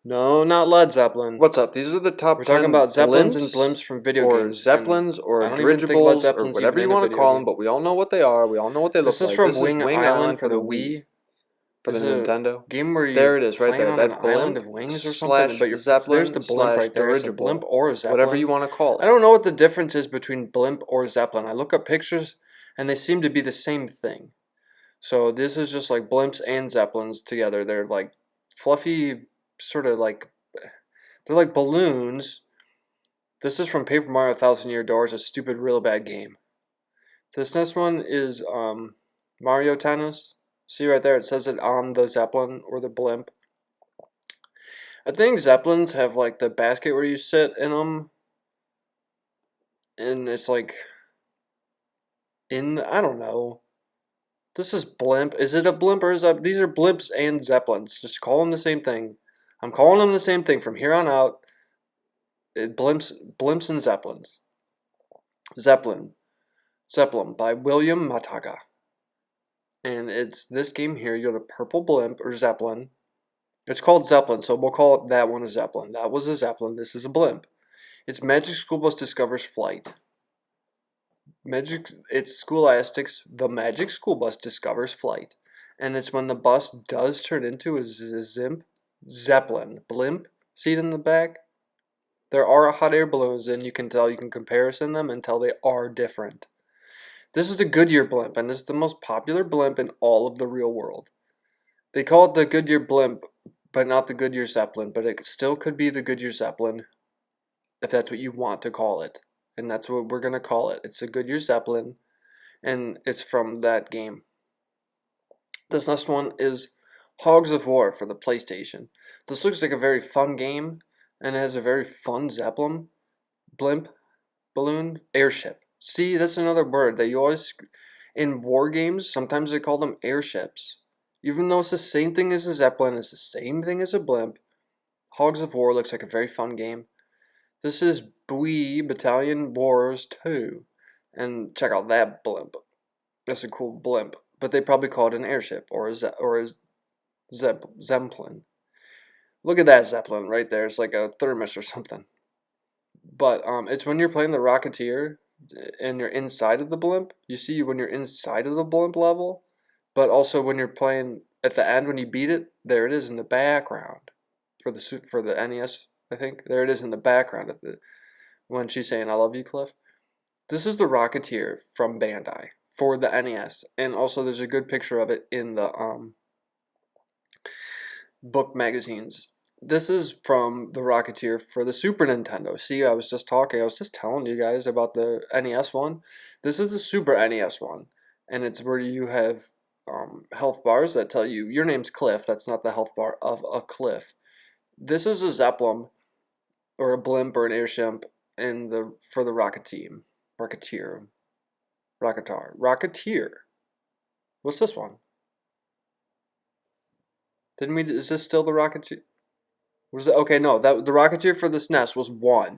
No, not Led Zeppelin. What's up? These are the top We're 10 talking about Zeppelins and blimps Blimps from video or games. Zeppelins And or I don't even think Led Dirigibles or Zeppelin's whatever even you in a want to video call them, game. but we all know what they are. We all know what they This look is like. from This is Wing Wing Island Island for for the the Wii, Wii. for the Is a Nintendo. game where There you it is, right playing there. on an That island blimp of wings or something, slash but there's Zeppelin the blimp slash right there. It's a blimp dirigible, or a Zeppelin. whatever you want to call I it. don't know what the difference is between blimp or Zeppelin. I look up pictures and they seem to be the same thing. So this is just like blimps and Zeppelins together. They're like fluffy, sort of like, they're like balloons. This is from Paper Mario Thousand Year Door. It's a stupid, real bad game. This next one is Mario Tennis. See right there, it says it on the Zeppelin or the blimp. I think Zeppelins have like the basket where you sit in them, and it's like I don't know. This is blimp. Is it a blimp or is that? These are blimps and Zeppelins. Just call them the same thing. I'm calling them the same thing from here on out. Blimps and Zeppelins. Zeppelin by William Mataga. And it's this game here. You're the purple blimp or Zeppelin. It's called Zeppelin, so we'll call it that one a Zeppelin. That was a Zeppelin. This is a blimp. It's Magic School Bus discovers flight. It's Scholastics. The Magic School Bus discovers flight, and it's when the bus does turn into a Zeppelin blimp seat in the back. There are hot air balloons, and you can comparison them and tell they are different. This is the Goodyear blimp, and it's the most popular blimp in all of the real world. They call it the Goodyear blimp, but not the Goodyear Zeppelin, but it still could be the Goodyear Zeppelin if that's what you want to call it. And that's what we're going to call it. It's a Goodyear Zeppelin, and it's from that game. This next one is Hogs of War for the PlayStation. This looks like a very fun game, and it has a very fun Zeppelin, blimp, balloon, airship. See, that's another word that you always, in war games, sometimes they call them airships. Even though it's the same thing as a Zeppelin, it's the same thing as a blimp. Hogs of War looks like a very fun game. This is Bui Battalion Wars 2. And check out that blimp. That's a cool blimp. But they probably call it an airship or a Zeppelin. Look at that Zeppelin right there. It's like a thermos or something. But it's when you're playing the Rocketeer and you're inside of the blimp. You see when you're inside of the blimp level. But also when you're playing at the end when you beat it, there it is in the background for the NES. I think there it is in the background of when she's saying "I love you, Cliff." This is the Rocketeer from Bandai for the NES, and also there's a good picture of it in the book magazines. This is from the Rocketeer for the Super Nintendo. See, I was just telling you guys about the NES one. This is the Super NES one, and it's where you have health bars that tell you your name's Cliff. That's not the health bar of a cliff. This is a Zeppelin or a blimp or an airship for the Rocketeer. What's this one? Is this still the Rocketeer? Was it okay? No, the Rocketeer for this NES was 1.